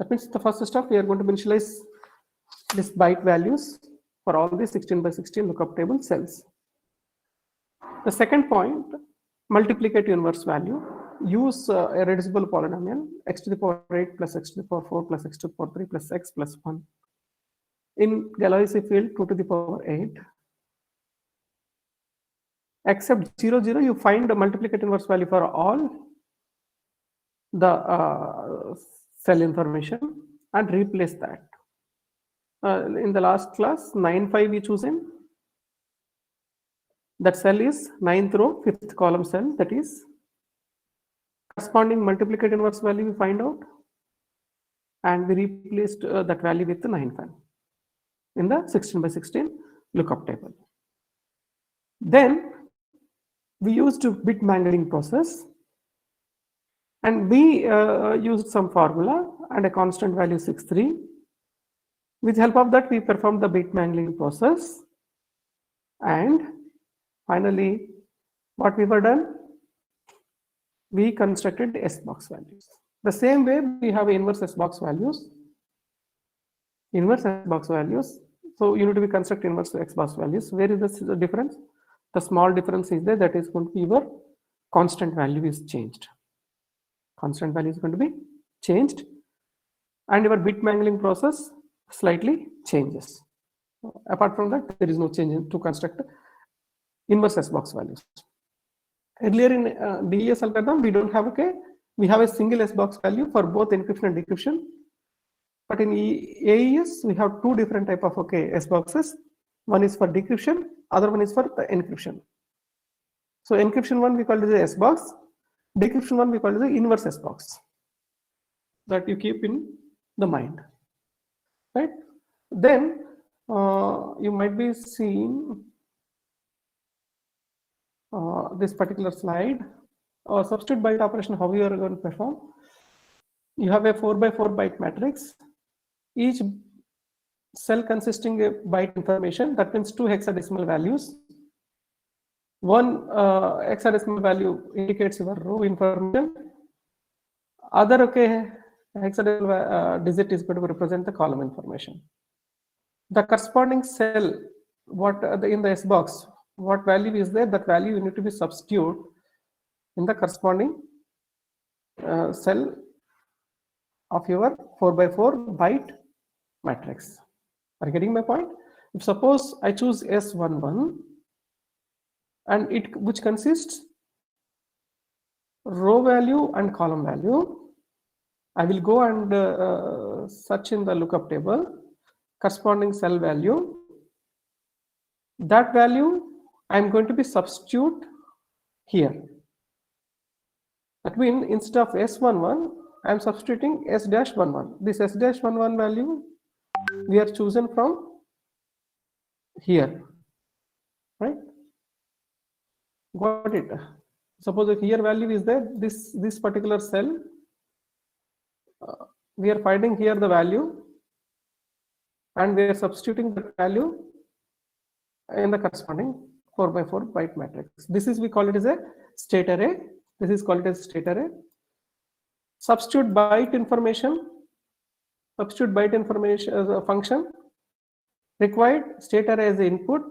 That means the first step, we are going to initialize this byte values for all the 16 by 16 lookup table cells. The second point, multiplicative inverse value. Use a reducible polynomial x to the power 8 plus x to the power 4 plus x to the power 3 plus x plus 1. In Galois field, 2 to the power 8. Except 0, 0, you find the multiplicative inverse value for all the cell information and replace that. In the last class, 9, 5 we chosen. That cell is 9th row, 5th column cell, that is corresponding multiplicative inverse value we find out, and we replaced that value with the 9, 5 in the 16 by 16 lookup table. Then we used bit mangling process, and we used some formula and a constant value 63. With help of that, we performed the bit mangling process, and finally, what we were done, we constructed S box values. The same way we have inverse S box values. Inverse S box values. So you need to be construct inverse X box values. Where is the difference? The small difference is there, that is going to be your constant value is changed. Constant value is going to be changed, and your bit mangling process slightly changes. Apart from that, there is no change to construct inverse S box values. Earlier in DES algorithm, we don't have we have a single S box value for both encryption and decryption. But in AES, we have two different type of S boxes. One is for decryption, other one is for the encryption. So encryption one we call it the S box, decryption one we call it the inverse S box. That you keep in the mind, right? Then you might be seeing this particular slide. Substitute byte operation, how you are going to perform. You have a 4 by 4 byte matrix. Each cell consisting of byte information, that means 2 hexadecimal values. One hexadecimal value indicates your row information. Other hexadecimal digit is going to represent the column information. The corresponding cell, what in the S box, what value is there, that value you need to be substitute in the corresponding cell of your 4 by 4 byte matrix. Are you getting my point? If suppose I choose S11 and which consists row value and column value, I will go and search in the lookup table corresponding cell value. That value I am going to be substitute here. That means instead of S11, I am substituting S-11. This S-11 value we are chosen from here, right? Got it? Suppose if here value is there, this particular cell, we are finding here the value, and we are substituting the value in the corresponding 4 by 4 byte matrix. This is, we call it as a state array. This is called as state array. Substitute byte information as a function required state array as the input,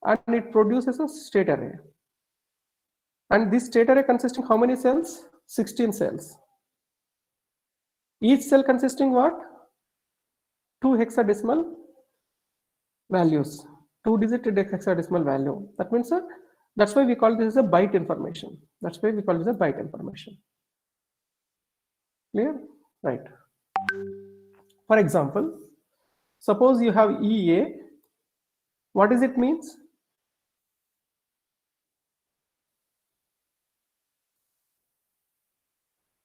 and it produces a state array. And this state array consisting how many cells? 16 cells. Each cell consisting what? 2 hexadecimal values, 2-digit hexadecimal value. That means that's why we call this as a byte information. That's why we call this a byte information. Clear? Right. For example, suppose you have EA. What does it means?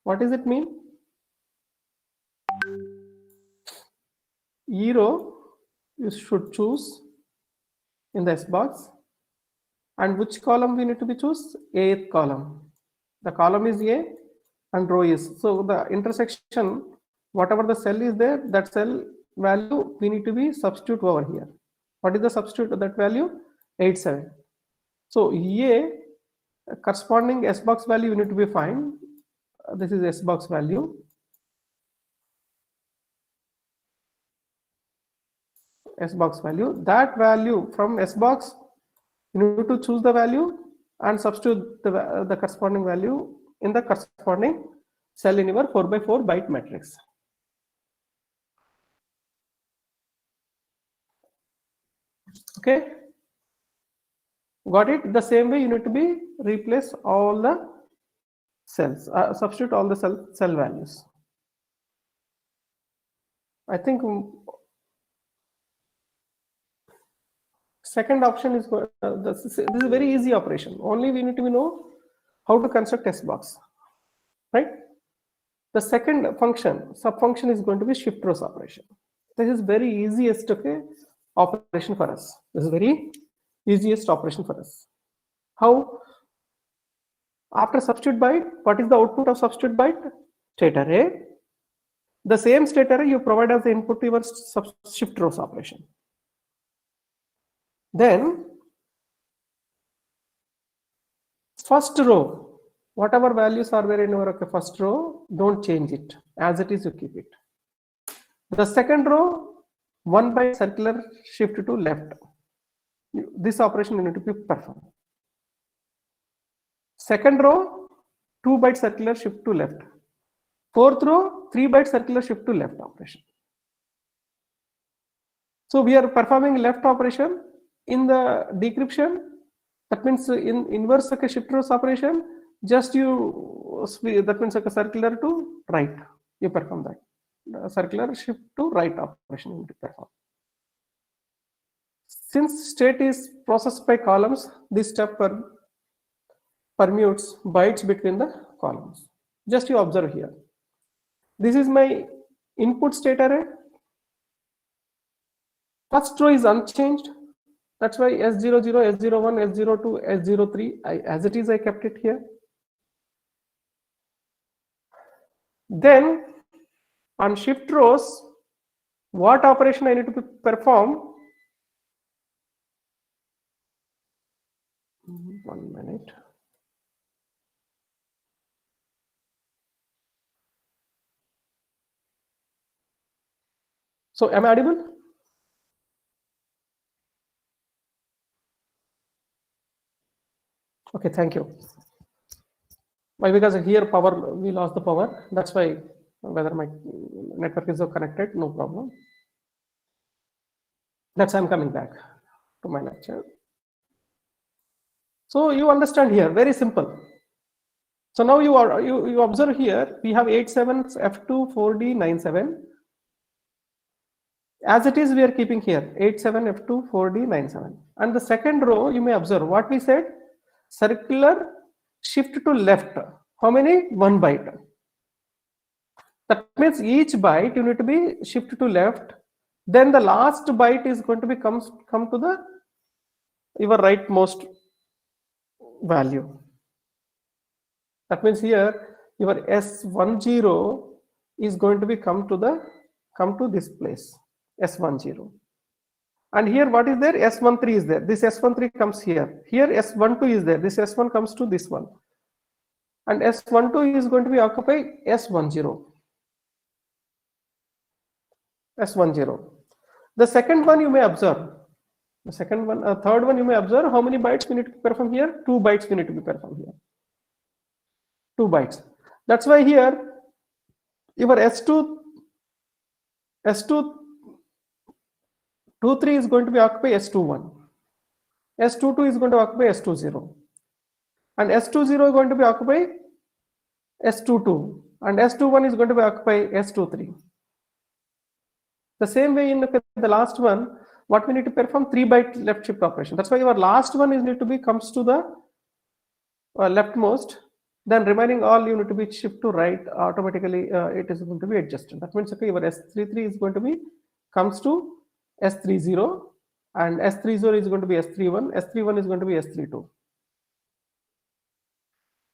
What does it mean? E row you should choose in the S box, and which column we need to be choose? Eighth column. The column is A and row is, so the intersection, whatever the cell is there, that cell value we need to be substitute over here. What is the substitute of that value? 87. So A corresponding S box value you need to be find. This is S box value. S box value. That value from S box, you need to choose the value and substitute the corresponding value in the corresponding cell in your 4x4 byte matrix. Okay, got it? The same way you need to be replace all the cells, substitute all the cell values. I think second option is this is a very easy operation. Only we need to know how to construct S box, right? The second function, sub-function, is going to be shift rows operation. This is very easiest operation for us. This is very easiest operation for us. How? After substitute byte, what is the output of substitute byte? State array. The same state array you provide as the input to your shift rows operation. Then first row, whatever values are there in your first row, don't change it. As it is, you keep it. The second row, 1 byte circular shift to left. This operation you need to be performed. Second row, 2 byte circular shift to left. Fourth row, 3 byte circular shift to left operation. So we are performing left operation in the decryption. That means in inverse shift rows operation, just you, that means a circular to right, you perform that. Circular shift to right operation you need to perform. Since state is processed by columns, this step permutes bytes between the columns. Just you observe here. This is my input state array. First row is unchanged. That's why S00, S01, S02, S03, as it is, I kept it here. Then on shift rows, what operation I need to perform? 1 minute. So am I audible? Okay, thank you. Why? Because here power, we lost the power. That's why whether my network is connected, no problem. That's why I'm coming back to my lecture. So you understand here, very simple. So now you observe here, we have 87 F2 4D 97. As it is, we are keeping here 87 F2 4D 97. And the second row, you may observe what we said, circular shift to left. How many? 1 byte. That means each byte you need to be shift to left. Then the last byte is going to be come to the your rightmost value. That means here your S10 is going to be come to this place, S10. And here what is there? S13 is there. This S13 comes here. Here S12 is there. This S1 comes to this one. And S12 is going to be occupy S10. S10. The second one you may observe. The second one, third one you may observe how many bytes we need to perform here? 2 bytes we need to be performed here. 2 bytes. That's why here your S23 is going to be occupied S21. S22 is going to occupy S20. And S20 is going to be occupied S22. And S21 is going to be occupied S23. The same way in the last one, what we need to perform 3 byte left shift operation. That's why your last one is need to be comes to the leftmost. Then remaining all you need to be shift to right. Automatically it is going to be adjusted. That means okay, your S33 is going to be comes to S30, and S30 is going to be S31. S31 is going to be S32.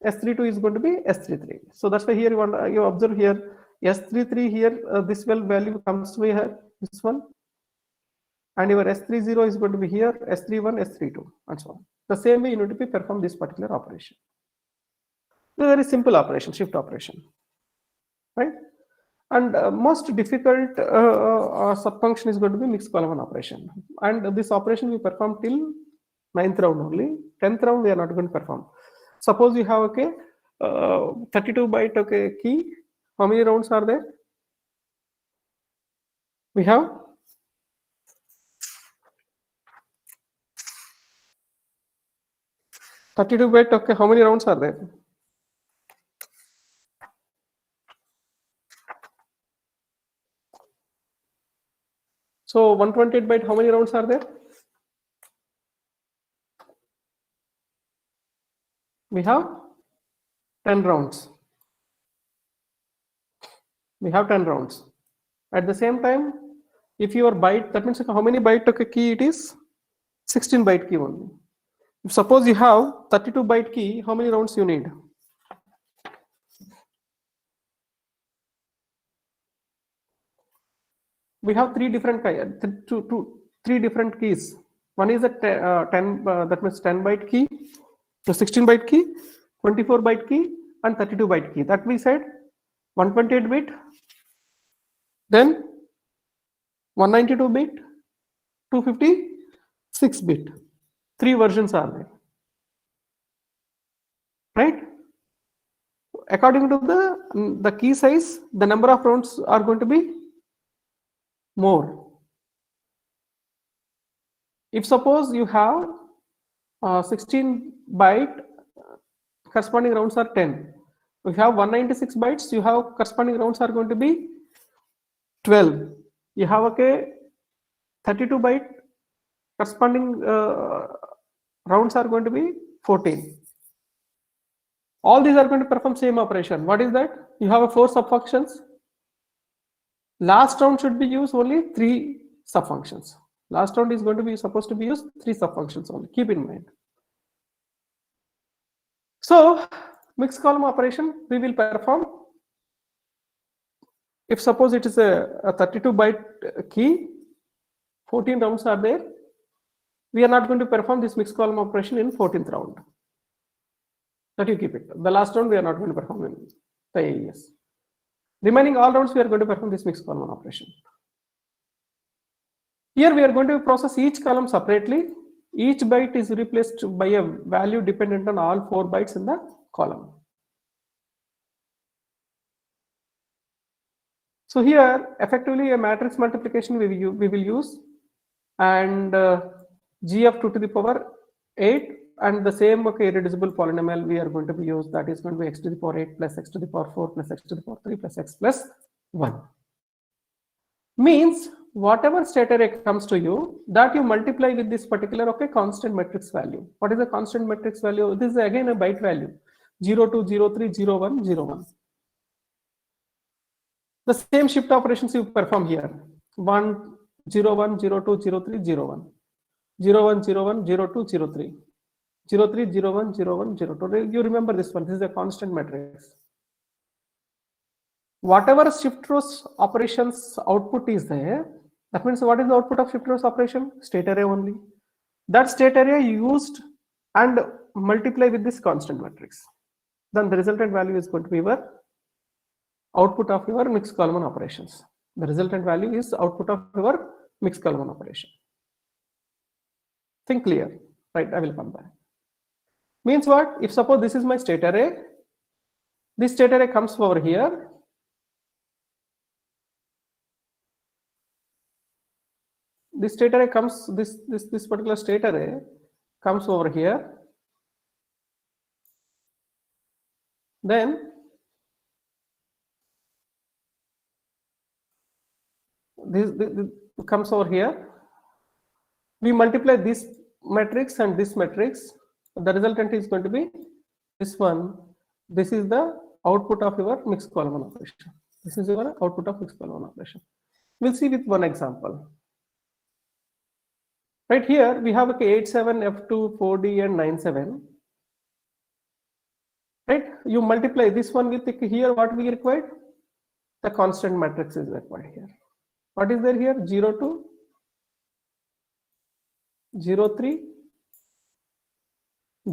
S32 is going to be S33. So that's why here you observe here S33 here this value comes to here, this one, and your S30 is going to be here, S31, S32, and so on. The same way you need to be perform this particular operation. It's a very simple operation, shift operation, right? And most difficult subfunction is going to be mixed column 1 operation. And this operation we perform till 9th round only. 10th round we are not going to perform. Suppose you have 32 byte key. How many rounds are there? We have 32 byte. How many rounds are there? So 128 byte, how many rounds are there? We have 10 rounds. We have 10 rounds. At the same time, if your byte, that means how many byte key it is? 16 byte key only. If suppose you have 32 byte key, how many rounds you need? We have three different keys. One is a 10 that means 10 byte key, the 16 byte key, 24 byte key, and 32 byte key. That we said 128 bit, then 192 bit, 256 bit. Three versions are there, right? According to the key size, the number of rounds are going to be more. If suppose you have 16 byte, corresponding rounds are 10. If you have 196 bytes, you have corresponding rounds are going to be 12. You have 32 byte, corresponding rounds are going to be 14. All these are going to perform same operation. What is that? You have 4 subfunctions. Last round should be used only 3 subfunctions. Last round is going to be supposed to be used 3 subfunctions only. Keep in mind. So mixed column operation we will perform. If suppose it is a 32 byte key, 14 rounds are there. We are not going to perform this mixed column operation in 14th round. That you keep it. The last round we are not going to perform in the AES. Remaining all rounds we are going to perform this mixed column operation. Here we are going to process each column separately. Each byte is replaced by a value dependent on all 4 bytes in the column. So here effectively a matrix multiplication we will use, and g of 2 to the power 8, and the same irreducible polynomial we are going to be used, that is going to be x to the power 8 plus x to the power 4 plus x to the power 3 plus x plus 1. Means whatever state array comes to you, that you multiply with this particular constant matrix value. What is the constant matrix value? This is again a byte value, 0 2 0 3 0 1 0 1. The same shift operations you perform here, 1 0 1 0 2 0 3 0 1, 0 1 0 1 0 2 0 3, 0 3 0 1 0 1 0 2. You remember this one. This is a constant matrix. Whatever shift row operations output is there, that means what is the output of shift row operation? State array only. That state array used and multiply with this constant matrix. Then the resultant value is going to be your output of your mixed column operations. The resultant value is output of your mixed column operation. Think clear, right? I will come back. Means what? If suppose this is my state array, this state array comes over here. This state array comes, this particular state array comes over here. Then this comes over here. We multiply this matrix and this matrix. The resultant is going to be this one. This is the output of your mixed column operation. This is your output of mixed column operation. We'll see with one example. Right here we have 8 7 F2 4D and 9 7. Right? You multiply this one with here what we required? The constant matrix is required here. What is there here? 0 2, 0 3,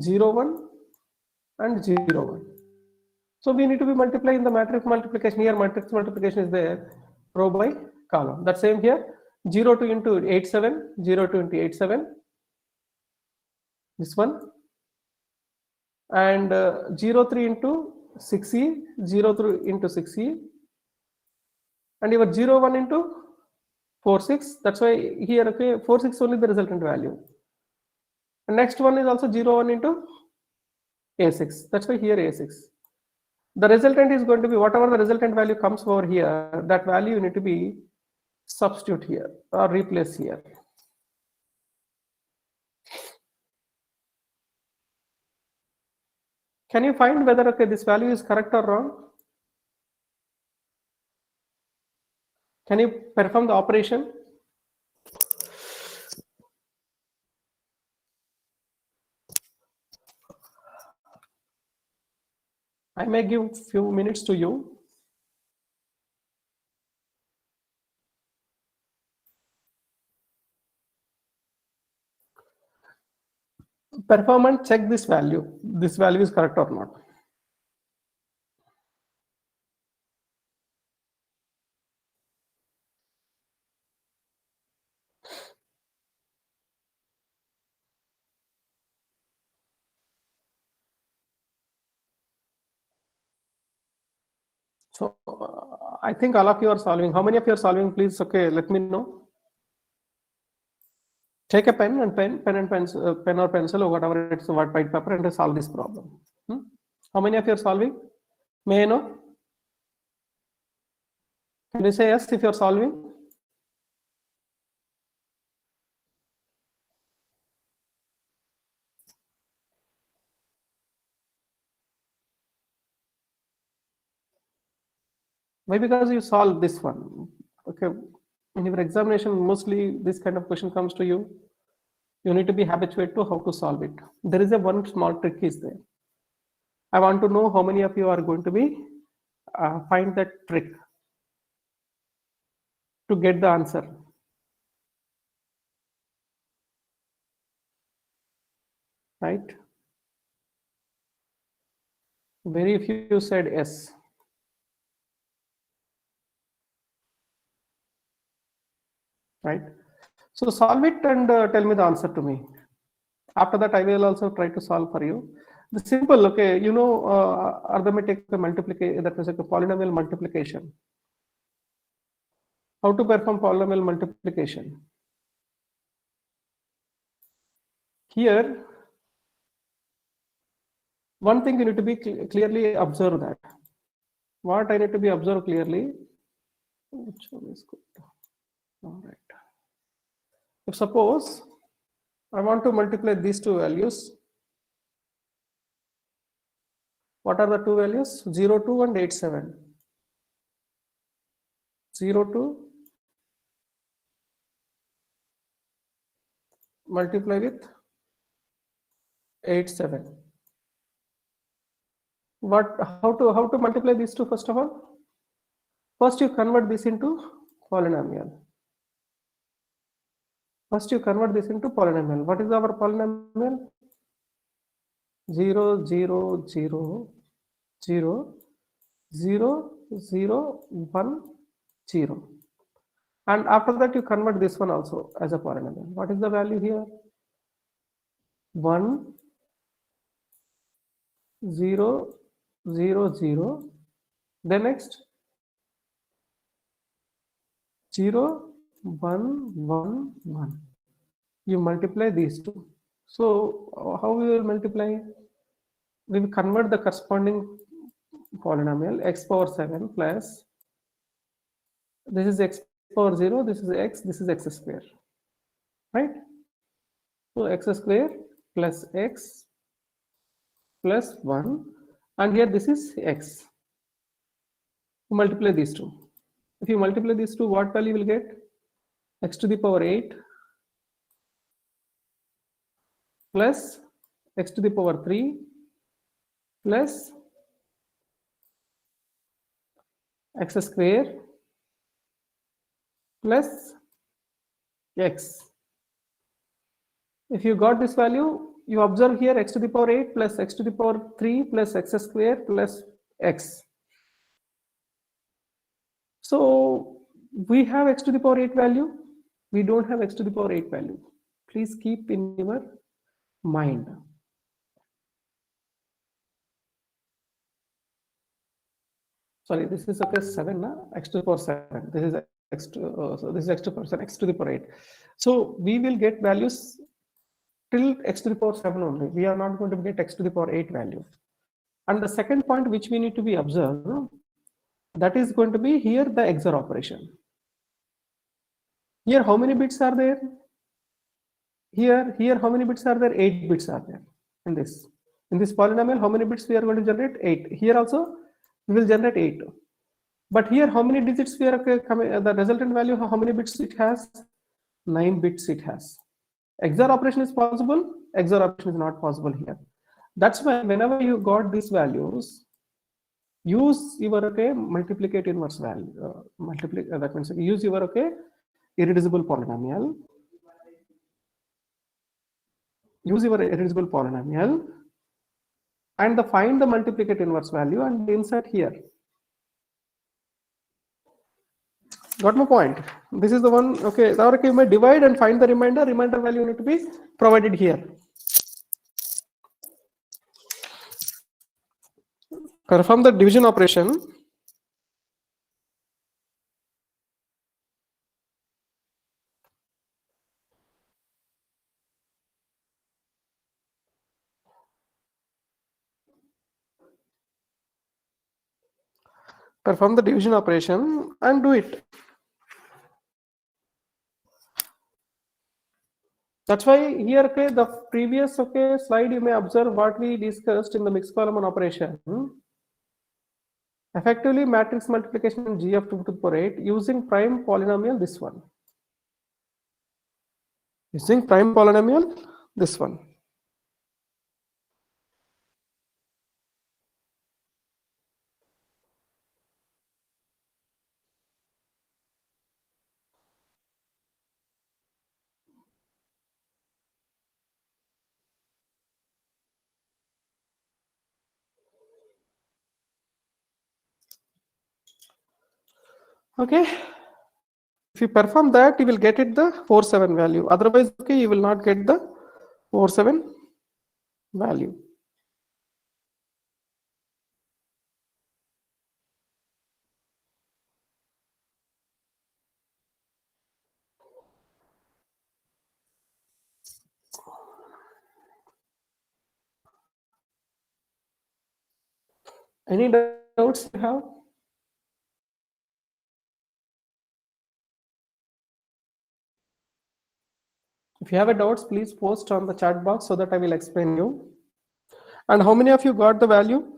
0 1 and 0 1. So we need to be multiplying the matrix multiplication. Here matrix multiplication is there, row by column. That same here, 0 2 into 8 7, 0 2 into 8 7, this one, and 0 3 into 6e, 0 3 into 6e, and your 0 1 into 4 6. That's why here, okay, 4 6 only the resultant value. And next one is also 0 1 into a6. That's why here a6. The resultant is going to be whatever the resultant value comes over here, that value you need to be substitute here or replace here. Can you find whether, okay, this value is correct or wrong? Can you perform the operation? I may give few minutes to you. Perform and check this value. This value is correct or not. So I think all of you are solving. How many of you are solving? Please, okay, let me know. Take a pen and pen or pencil or whatever it's white paper and solve this problem. How many of you are solving? May I know? Can you say yes if you are solving? Why? Because you solve this one. Okay. In your examination, mostly this kind of question comes to you. You need to be habituated to how to solve it. There is a one small trick is there. I want to know how many of you are going to be find that trick to get the answer. Right? Very few said yes. Right? So solve it and tell me the answer to me. After that, I will also try to solve for you. The simple, okay, you know, arithmetic multiplication, that is like a polynomial multiplication. How to perform polynomial multiplication? Here, one thing you need to be clearly observe that. What I need to be observed clearly. Which one is good? All right. If suppose I want to multiply these two values, what are the two values? 0 2 and 8 7. 0 2 multiply with 8 7. How to multiply these two? First of all, first you convert this into polynomial. First you convert this into polynomial. What is our polynomial? 0 0 0 0 0 0 1 0. And after that you convert this one also as a polynomial. What is the value here? 1 0 0 0. Then next 0 1 1 1. You multiply these two. So how we will multiply? We will convert the corresponding polynomial x power 7 plus this is x power 0, this is x square, right? So x square plus x plus 1, and here this is x. Multiply these two. If you multiply these two, what value you will get? X to the power 8 plus x to the power 3 plus x square plus x. If you got this value, you observe here x to the power 8 plus x to the power 3 plus x square plus x. So we have x to the power 8 value. We don't have x to the power 8 value. Please keep in your mind. Sorry, this is okay 7, x to the power 7. This is x to so this is x to the power 7, x to the power 8. So we will get values till x to the power 7 only. We are not going to get x to the power 8 value. And the second point which we need to be observed, that is going to be here the XOR operation. Here how many bits are there? Here how many bits are there? 8 bits are there in this. In this polynomial, how many bits we are going to generate? 8. Here also we will generate 8. But here how many digits we are coming? The resultant value, how many bits it has? 9 bits it has. XOR operation is possible. XOR operation is not possible here. That's why whenever you got these values, use your multiplicate inverse value. That means use your irreducible polynomial. Use your irreducible polynomial and find the multiplicate inverse value and insert here. Got my point? This is the one. Okay, now you may divide and find the remainder. Remainder value need to be provided here. Perform the division operation. Perform the division operation and do it. That's why here, the previous slide you may observe what we discussed in the mixed column operation. Effectively matrix multiplication in G of 2 to the power 8 using prime polynomial, this one. Using prime polynomial, this one. Okay. If you perform that, you will get it the 4,7 value. Otherwise, you will not get the 4,7 value. Any doubts you have? If you have a doubts, please post on the chat box so that I will explain you. And how many of you got the value?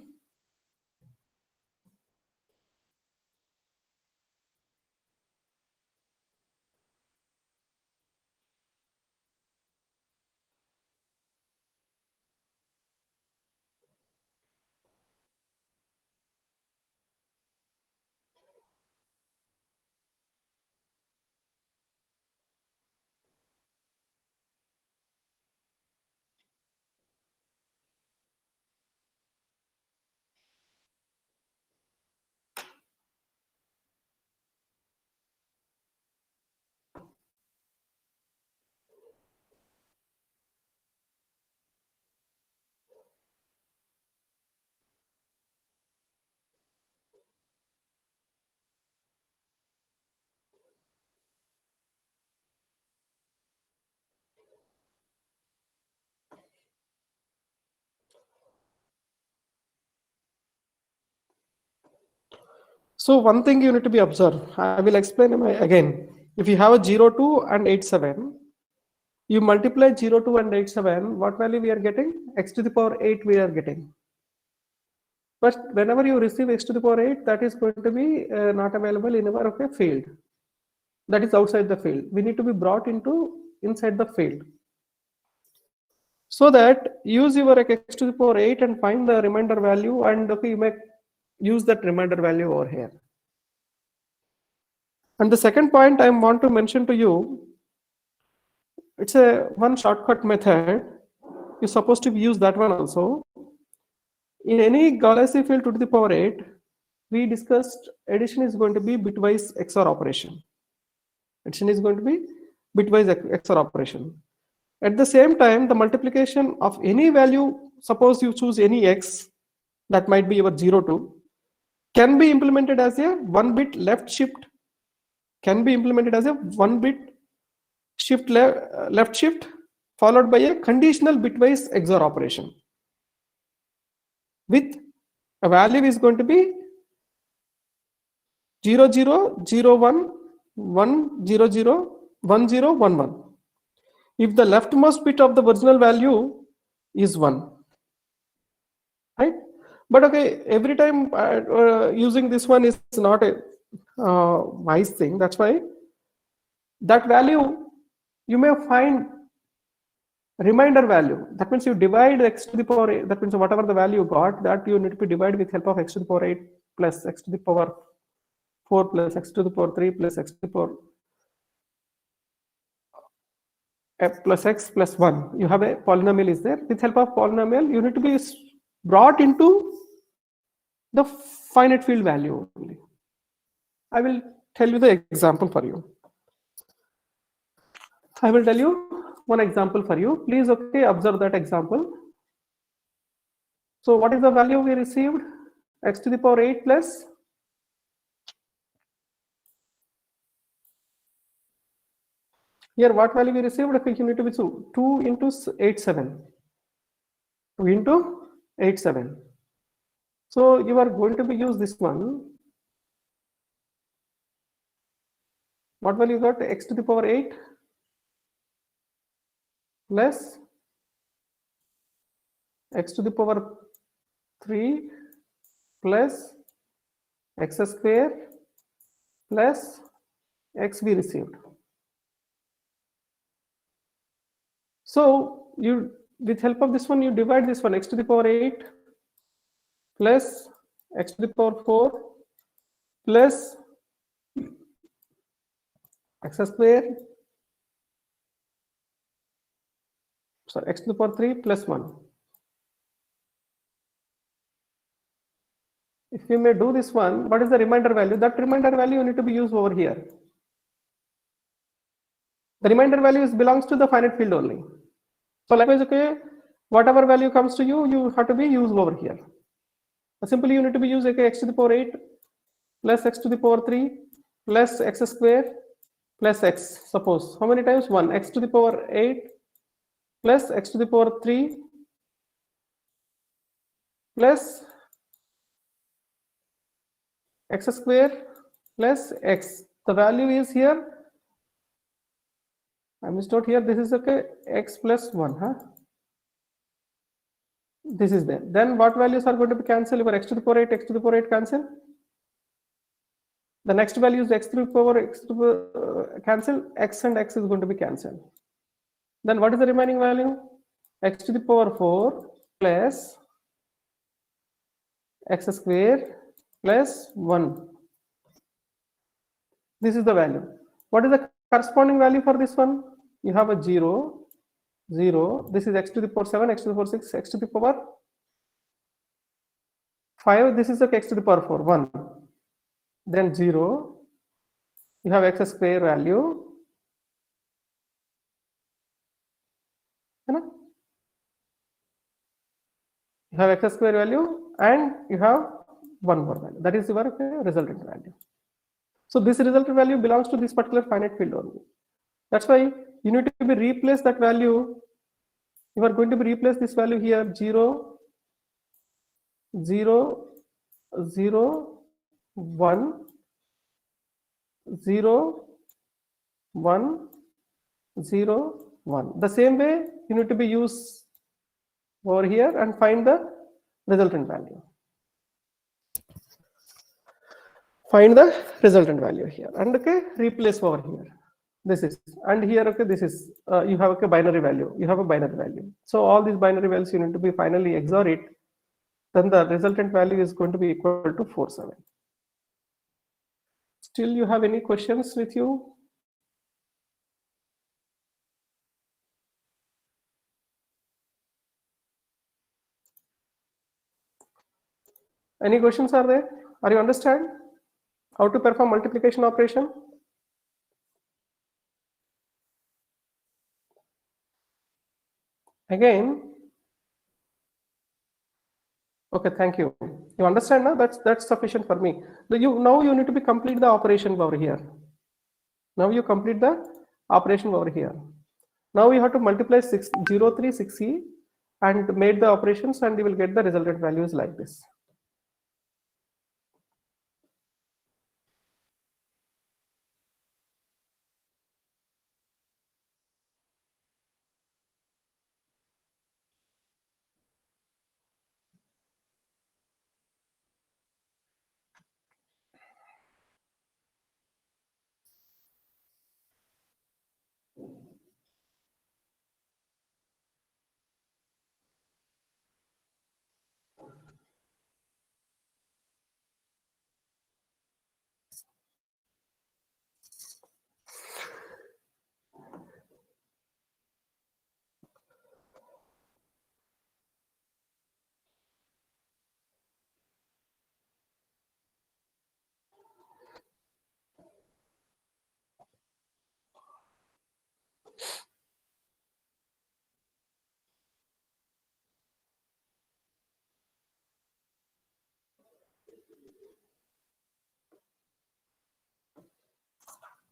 So one thing you need to be observed. I will explain again. If you have a 0, 2 and 8, 7, you multiply 0, 2 and 8, 7, what value we are getting? X to the power 8 we are getting. But whenever you receive x to the power 8, that is going to be not available in our field. That is outside the field. We need to be brought into inside the field. So that use your x to the power 8 and find the remainder value, and you may use that remainder value over here. And the second point I want to mention to you, it's a one shortcut method. You're supposed to use that one also. in any Gaussian field 2 to the power 8, we discussed addition is going to be bitwise XOR operation. Addition is going to be bitwise XOR operation. At the same time, the multiplication of any value, suppose you choose any x, that might be your 0 2, can be implemented as a 1-bit left shift, can be implemented as a 1-bit shift left shift followed by a conditional bitwise XOR operation with a value is going to be 0 0 0 1 1 0 0 1 0 1 1 if the leftmost bit of the original value is 1, right? But okay, every time using this one is not a wise thing. That's why that value you may find remainder value. That means you divide x to the power 8. That means whatever the value you got, that you need to be divided with help of x to the power 8 plus x to the power 4 plus x to the power 3 plus x to the power f plus x plus 1. You have a polynomial is there. With help of polynomial, you need to be brought into the finite field value only. I will tell you the example for you. I will tell you one example for you. Please, okay, observe that example. So what is the value we received? X to the power 8 plus here what value we received? Okay, you need to be 2 into 8 7. 2 into 8 7. So you are going to be use this one. What value you got? X to the power 8 plus x to the power 3 plus x square plus x we received. So you, with help of this one, you divide this one, x to the power 8 plus x to the power 4 plus x square, sorry, x to the power 3 plus 1. If you may do this one, what is the remainder value? That remainder value need to be used over here. The remainder value belongs to the finite field only. So likewise, okay, whatever value comes to you, you have to be used over here. Simply you need to be used okay, x to the power 8 plus x to the power 3 plus x square plus x. Suppose how many times? 1. X to the power 8 plus x to the power 3 plus x square plus x. The value is here. I missed out here. This is okay. X plus 1. Huh? This is there. Then what values are going to be cancelled? Your x to the power 8, x to the power 8 cancel. The next value is x to the power x to the power, cancel. X and x is going to be cancelled. Then what is the remaining value? X to the power 4 plus x square plus 1. This is the value. What is the corresponding value for this one? You have a 0, 0. This is x to the power 7, x to the power 6, x to the power 5. This is the x to the power 4, 1. Then 0. You have x square value. You have x square value and you have one more value. That is your resultant value. So this resultant value belongs to this particular finite field only. That's why you need to be replace that value. You are going to be replace this value here 0, 0, 0, 1, 0, 1, 0, 1. The same way you need to be use over here and find the resultant value. Find the resultant value here and okay, replace over here. This is, and here okay, this is you have a binary value. You have a binary value. So all these binary values you need to be finally XOR it. Then the resultant value is going to be equal to 4 7. Still, you have any questions with you? Any questions are there? Are you understand how to perform multiplication operation? Again, okay, thank you. You understand now? That's sufficient for me. Now you need to be complete the operation over here. Now you complete the operation over here. Now you have to multiply 603 6e and make the operations, and you will get the resultant values like this.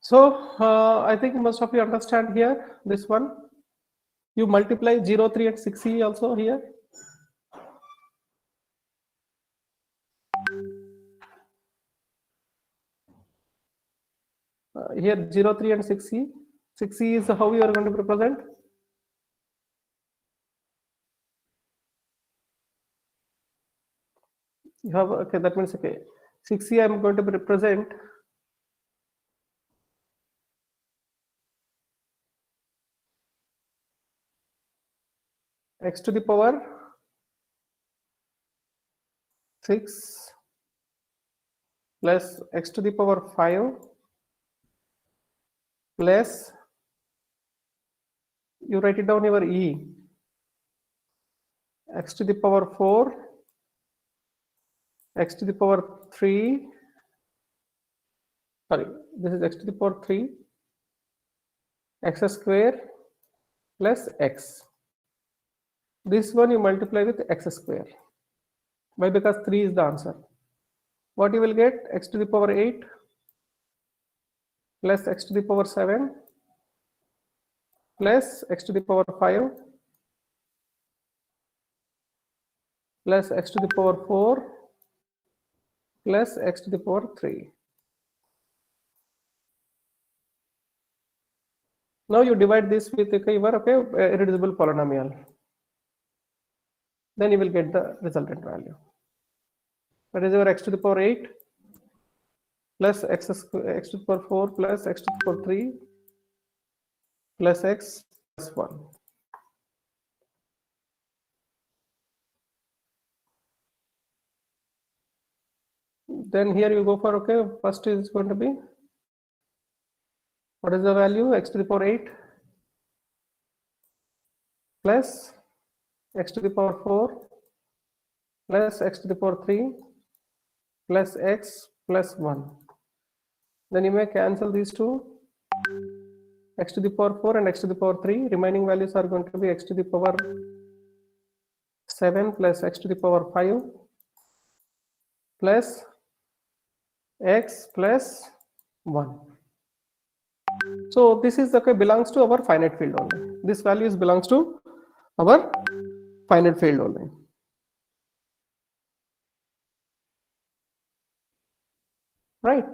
So I think most of you understand here this one. You multiply 0, 3 and 6e also here. Here 0, 3 and 6e. 6e is how you are going to represent. You have, okay, that means, okay, 6e I am going to represent x to the power 6 plus x to the power 5 plus, you write it down your e, x to the power 4, x to the power 3, sorry, this is x to the power 3, x square plus x. This one you multiply with x square. Why? Because 3 is the answer. What you will get? X to the power 8 plus x to the power 7 plus x to the power 5 plus x to the power 4 plus x to the power 3. Now you divide this with your irreducible polynomial. Then you will get the resultant value. That is your x to the power 8 plus x to the power 4 plus x to the power 3 plus x plus 1. Then here you go for, okay, first is going to be, what is the value? X to the power 8 plus x to the power 4 plus x to the power 3 plus x plus 1. Then you may cancel these two, x to the power 4 and x to the power 3. Remaining values are going to be x to the power 7 plus x to the power 5 plus x plus 1. So this is, okay, belongs to our finite field only. This values belongs to our finite field only. Right.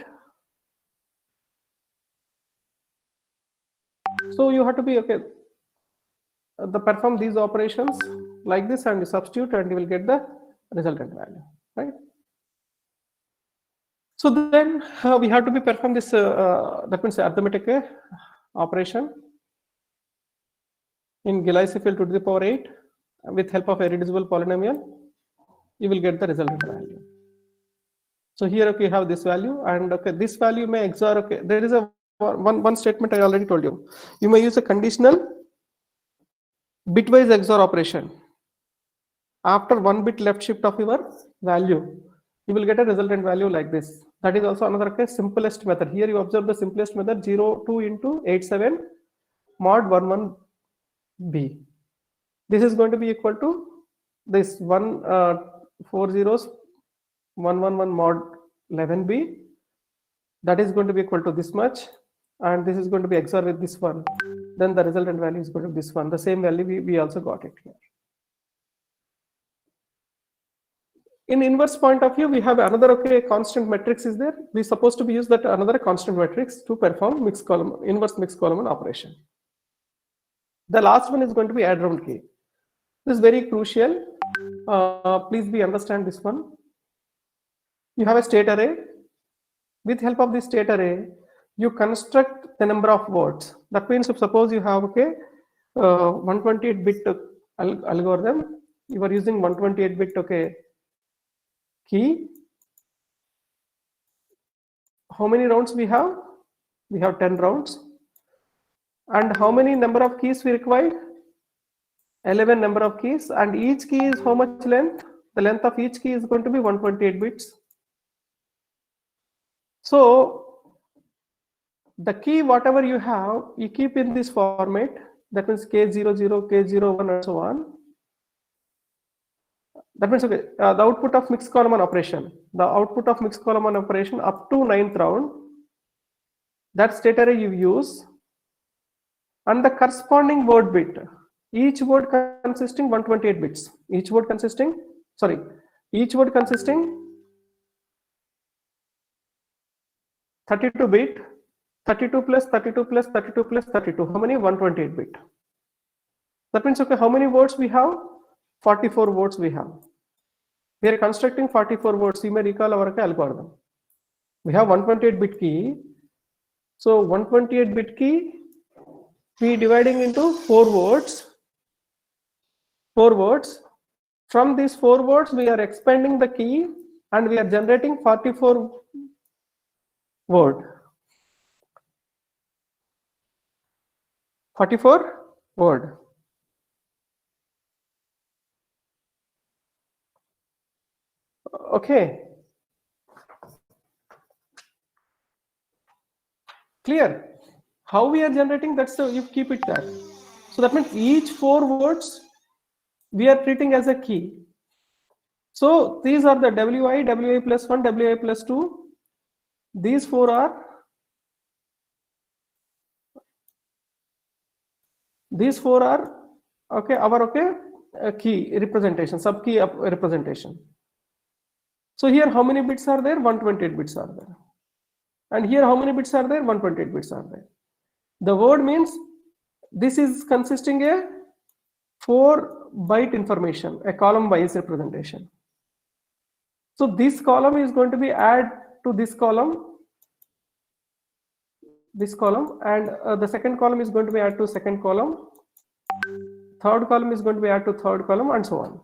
So you have to be, okay, perform these operations like this and you substitute and you will get the resultant value, right? So then we have to be perform this, that means arithmetic operation in Gillies field to the power 8 with help of a irreducible polynomial. You will get the resultant value. So here, okay, you have this value, and okay, this value may XOR. Okay, there is a one statement I already told you. You may use a conditional bitwise XOR operation after one bit left shift of your value. you will get a resultant value like this. That is also another case, simplest method. Here you observe the simplest method, 02 into 87 mod 11b. This is going to be equal to this 4 zeros 111 mod 11b. That is going to be equal to this much, and this is going to be XOR with this one. Then the resultant value is going to be this one. The same value we also got it here. In inverse point of view, we have another constant matrix is there. We supposed to be use that another constant matrix to perform inverse mixed column operation. The last one is going to be add round key. This is very crucial. Please be understand this one. You have a state array. With help of this state array, you construct the number of words. That means if suppose you have 128-bit algorithm, you are using 128-bit key. How many rounds we have? We have 10 rounds. And how many number of keys we require? 11 number of keys. And each key is how much length? The length of each key is going to be 128 bits. So the key whatever you have, you keep in this format. That means K00, K01 and so on. That means the output of mixed column operation. The output of mixed column operation up to 9th round. That state array you use. And the corresponding word bit. Each word consisting 128 bits. Each word consisting 32 bit, 32 plus 32 plus 32 plus 32. How many? 128 bit. That means how many words we have? 44 words we have. We are constructing 44 words. You may recall our algorithm. We have 128-bit key. So 128-bit key, we dividing into 4 words. 4 words. From these 4 words, we are expanding the key and we are generating 44 word. 44 word. Okay. Clear? How we are generating, that's you keep it there. So that means each 4 words we are treating as a key. So these are the WI, WI plus 1, WI plus 2. These 4 are our key representation, sub key representation. So here how many bits are there? 128 bits are there. And here how many bits are there? 128 bits are there. The word means this is consisting a 4-byte information, a column wise representation. So this column is going to be add to this column, and the second column is going to be add to second column, third column is going to be add to third column, and so on.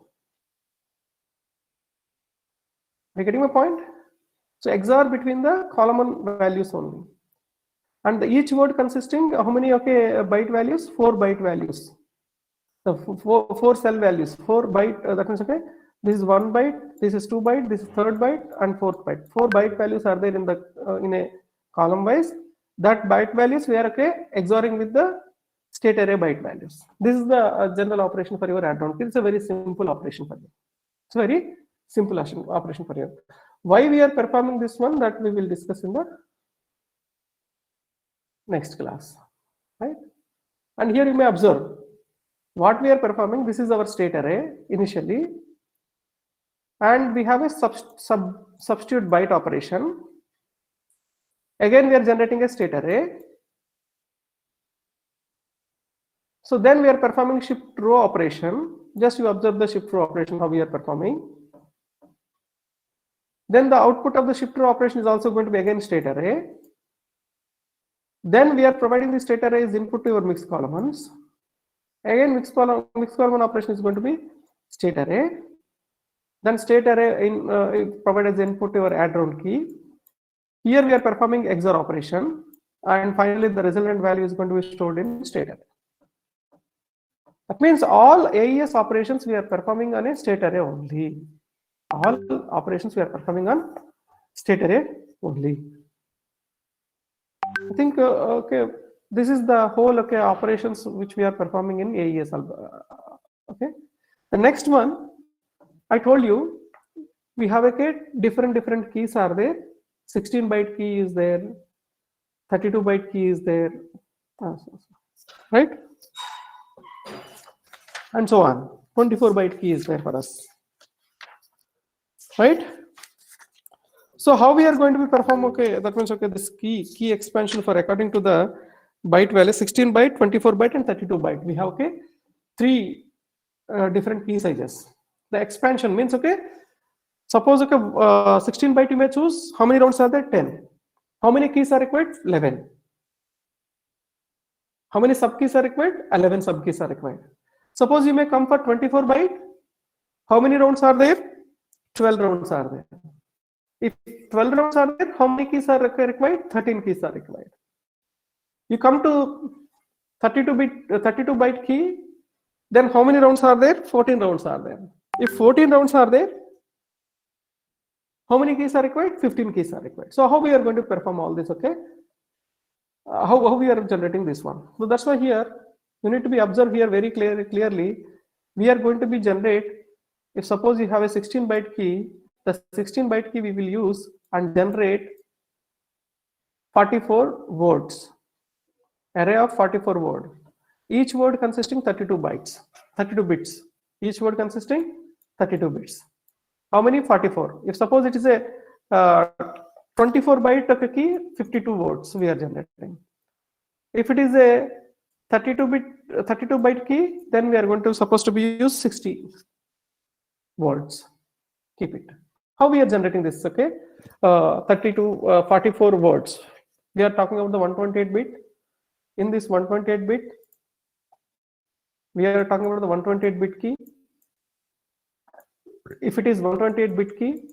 Are you getting my point? So XOR between the column values only. And each word consisting how many byte values? 4 byte values. The 4 cell values, 4 byte, that means this is 1 byte, this is 2 byte, this is 3rd byte and 4th byte. 4 byte values are there in the in a column wise. That byte values we are XORing with the state array byte values. This is the general operation for your add round key. It's a very simple operation for you. It's a very simple operation for you. Why we are performing this one, that we will discuss in the next class, right? And here you may observe what we are performing. This is our state array initially, and we have a substitute byte operation. Again we are generating a state array. So then we are performing shift row operation. Just you observe the shift row operation, how we are performing. Then the output of the shift row operation is also going to be again state array. Then we are providing the state array as input to your mixed columns. Again mixed column operation is going to be state array. Then state array provided as input to your add round key. Here we are performing XOR operation, and finally the resultant value is going to be stored in state array. That means all AES operations we are performing on a state array only. All operations we are performing on state array only. I think okay, this is the whole operations which we are performing in AES. Okay, the next one I told you we have different keys are there. 16-byte key is there, 32-byte key is there, right? And so on. 24-byte key is there for us, right? So how we are going to be perform? Okay, that means okay, this key expansion for according to the byte value 16-byte, 24-byte, and 32-byte. We have three different key sizes. The expansion means suppose 16-byte you may choose. How many rounds are there? 10. How many keys are required? 11. How many sub keys are required? 11 sub keys are required. Suppose you may come for 24-byte. How many rounds are there? 12 rounds are there. If 12 rounds are there, how many keys are required? 13 keys are required. You come to 32-byte key, then how many rounds are there? 14 rounds are there. If 14 rounds are there, how many keys are required? 15 keys are required. So how we are going to perform all this? Okay, how we are generating this one? So that's why here you need to be observed here very clearly. We are going to be generate. If suppose you have a 16-byte key, the 16-byte key we will use and generate 44 words, array of 44 words. Each word consisting 32 bytes, 32 bits. Each word consisting 32 bits. How many? 44. If suppose it is a 24-byte key, 52 words we are generating. If it is a 32-byte key, then we are going to supposed to be use 60 words. Keep it. How we are generating this? Okay, 44 words. We are talking about the 128-bit. In this 128-bit, we are talking about the 128-bit key. If it is 128-bit key,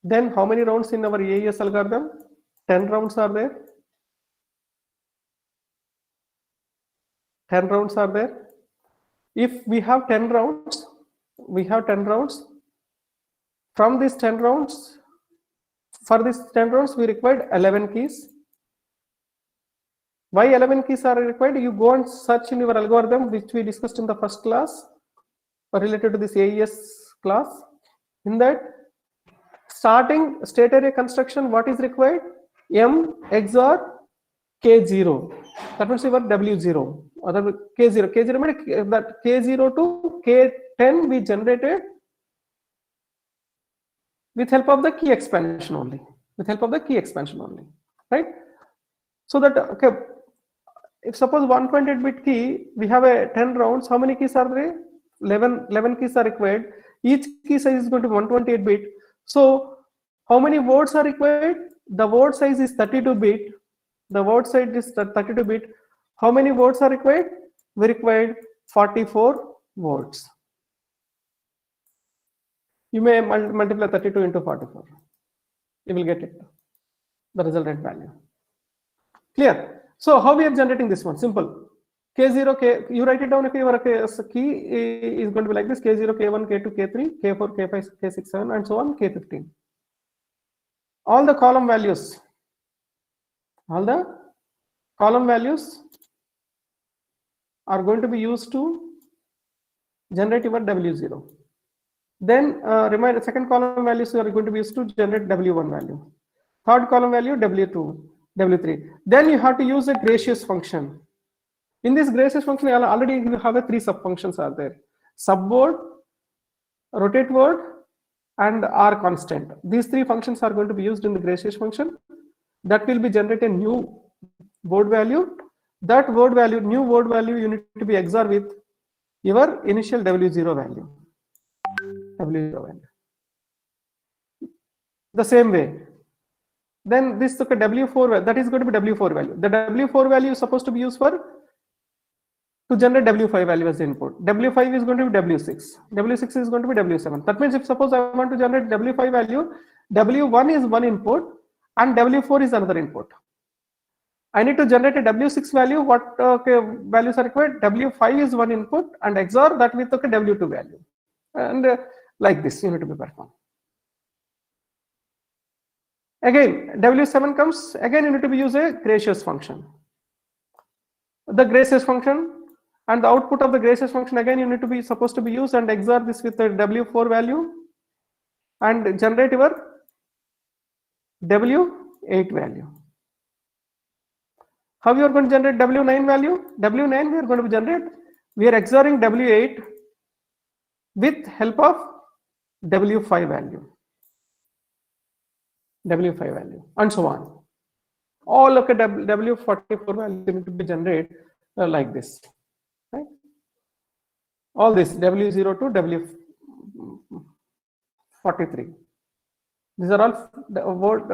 then how many rounds in our AES algorithm? 10 rounds are there. 10 rounds are there. If we have 10 rounds, from these 10 rounds, for these 10 rounds, we required 11 keys. Why 11 keys are required? You go and search in your algorithm, which we discussed in the first class, related to this AES class. In that, starting state array construction, what is required? M XOR K0. That means your W0. Other K0. K0 means that K0 to K10 we generated with help of the key expansion only. Right? So that okay, if suppose 128-bit key, we have a 10 rounds. How many keys are there? 11 keys are required. Each key size is going to be 128-bit. So how many words are required? The word size is 32-bit. The word size is 32-bit. How many words are required? We required 44 words. You may multiply 32 into 44. You will get it, the resultant value. Clear? So how we are generating this one? Simple. K0, K, you write it down. Okay, your key is going to be like this: K0, K1, K2, K3, K4, K5, K6, 7, and so on, K15. All the column values are going to be used to generate your W0. Then remind second column values are going to be used to generate W1 value. Third column value W2, W3. Then you have to use a gracious function. In this gracious function, already you have three sub functions are there: subword, rotate word, and R constant. These three functions are going to be used in the gracious function. That will be generated a new word value. That word value, new word value, you need to be XOR with your initial W0 value. The same way. Then this W4, that is going to be W4 value. The W4 value is supposed to be used to generate W5 value as the input. W5 is going to be W6. W6 is going to be W7. That means if suppose I want to generate W5 value, W1 is one input and W4 is another input. I need to generate a W6 value. What values are required? W5 is one input and XOR that with W2 value. and like this you need to be performed. Again, W7 comes, again you need to be use a gracious function. The gracious function and the output of the gracious function again you need to be supposed to be used and XOR this with a W4 value and generate your W8 value. How you are going to generate W9 value? W9 we are going to generate, we are XORing W8 with help of W5 value. W5 value and so on. All of the W44 value need to be generated like this, right? All this W0 to W43. These are all the word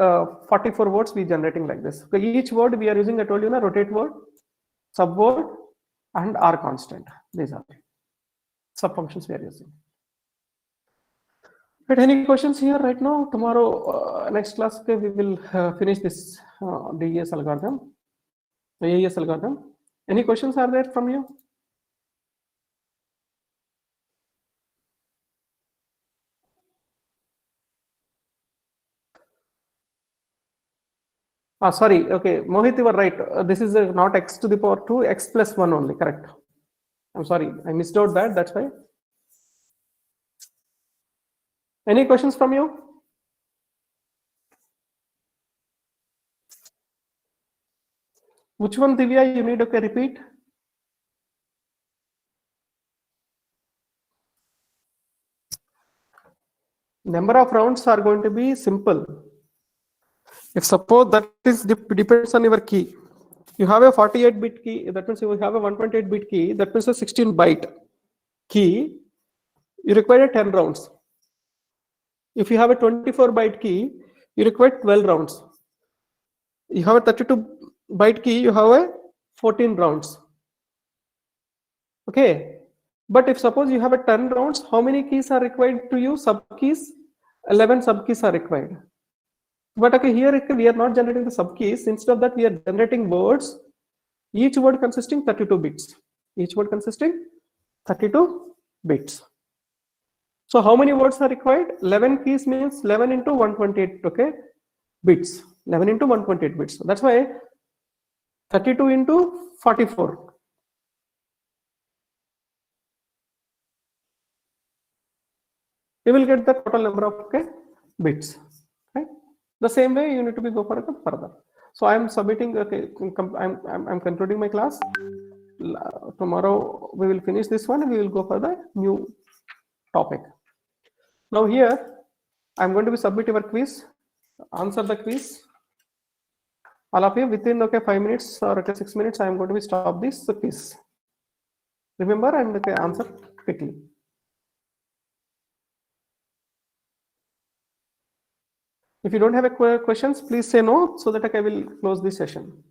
44 words we generating like this. Okay, each word we are using, I told you, rotate word, sub word, and R constant. These are sub functions we are using. But any questions here right now? Tomorrow, next class, okay, we will finish this DES algorithm, AES algorithm. Any questions are there from you? Sorry, okay, Mohit, you were right. This is not x to the power 2, x plus 1 only, correct. I'm sorry, I missed out that, that's why. Any questions from you? Which one, Divya, you need to repeat? Number of rounds are going to be simple. If suppose that is depends on your key. You have a 48-bit key, that means you have a 128-bit key, that means a 16-byte key, you require 10 rounds. If you have a 24-byte key, you require 12 rounds. You have a 32-byte key, you have a 14 rounds. Okay, but if suppose you have a 10 rounds, how many keys are required to use? Sub keys? 11 sub keys are required. But okay, here we are not generating the sub keys. Instead of that, we are generating words. Each word consisting 32 bits. Each word consisting 32 bits. So how many words are required? 11 keys means 11 into 128. Okay, bits. 11 into 128 bits. So that's why 32 into 44. You will get the total number of bits. Right? The same way you need to be go for further. So I am submitting. Okay, I'm concluding my class. Tomorrow we will finish this one. We will go for the new topic. Now here I'm going to be submit your quiz. Answer the quiz. All of you within 5 minutes or 6 minutes. I am going to be stop this quiz. Remember and answer quickly. If you don't have a questions, please say no so that I will close this session.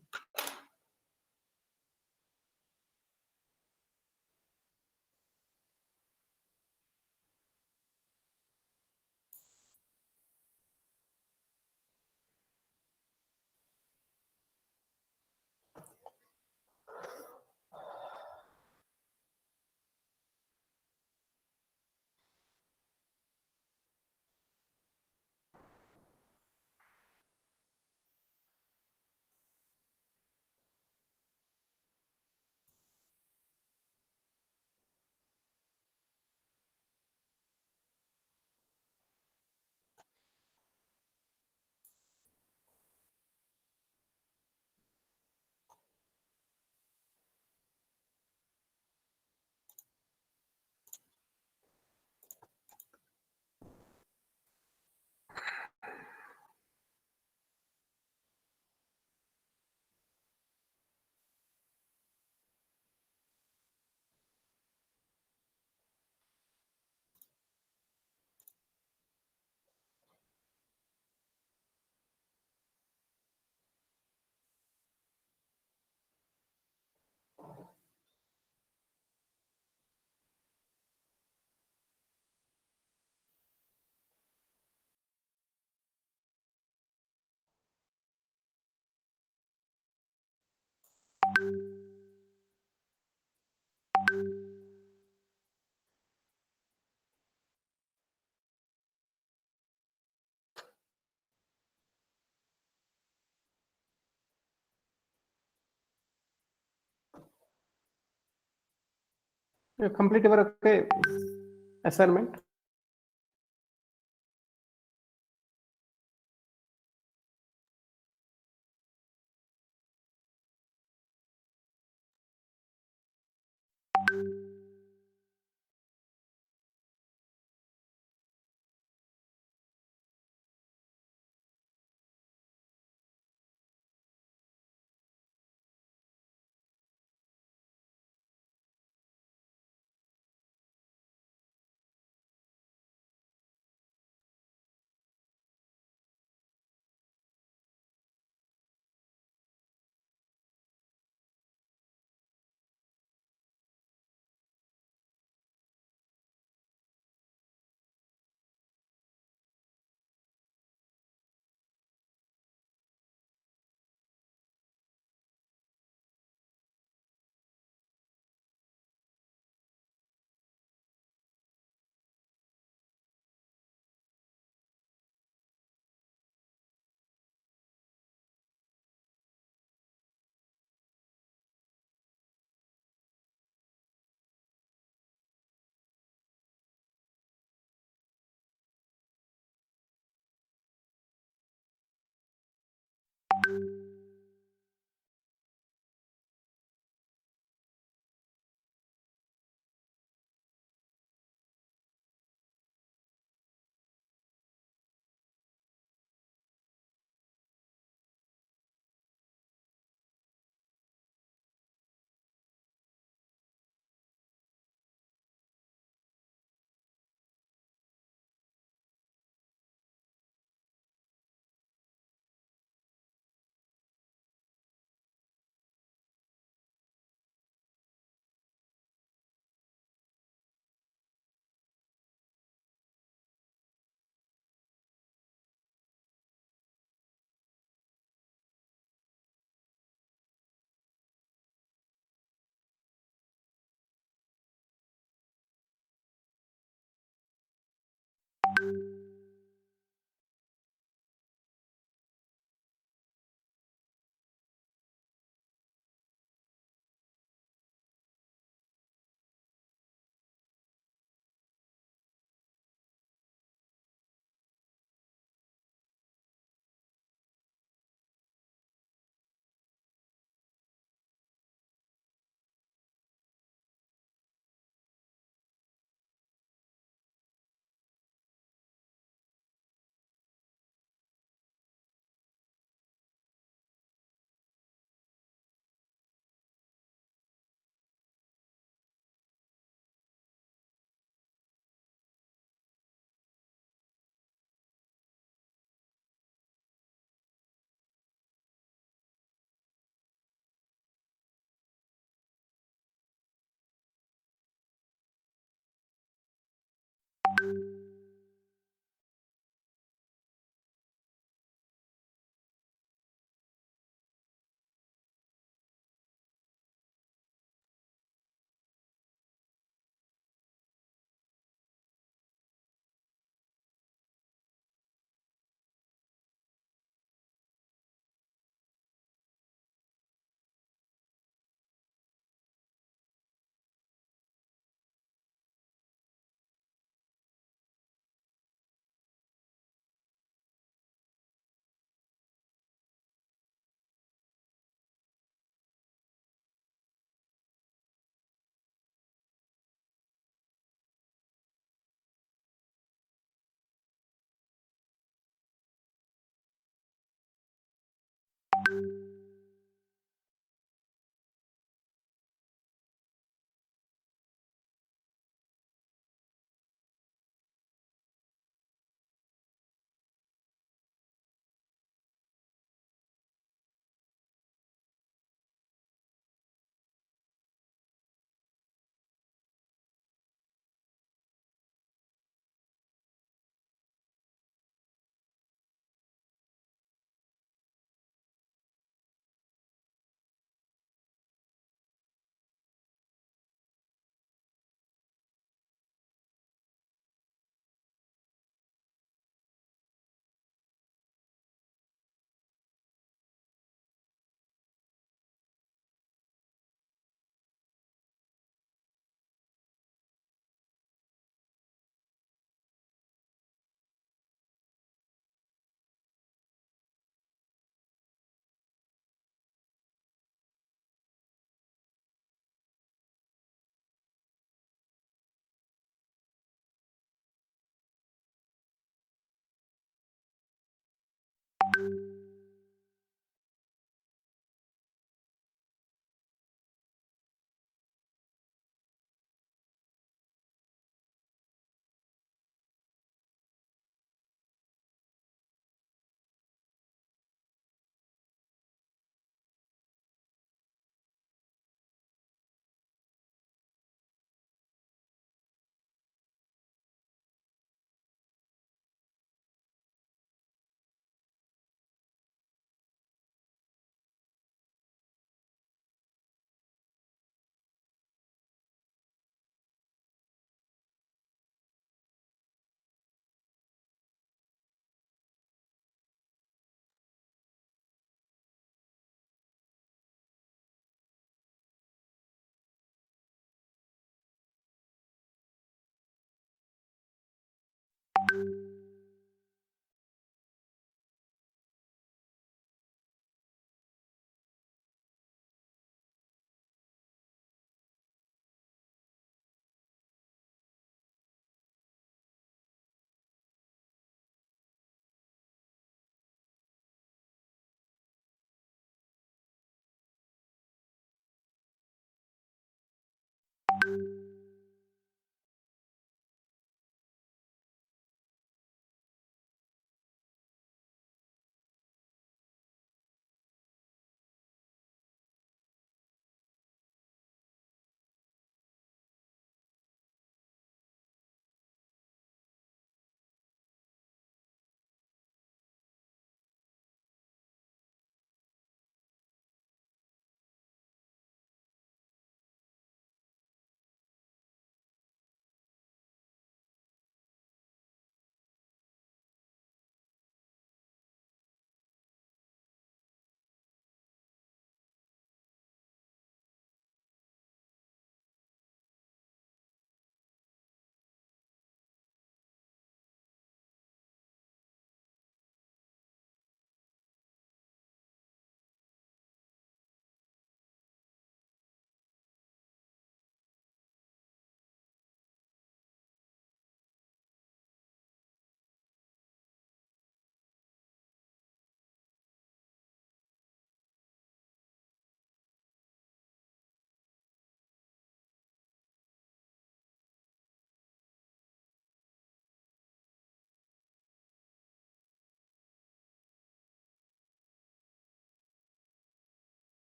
complete your assignment.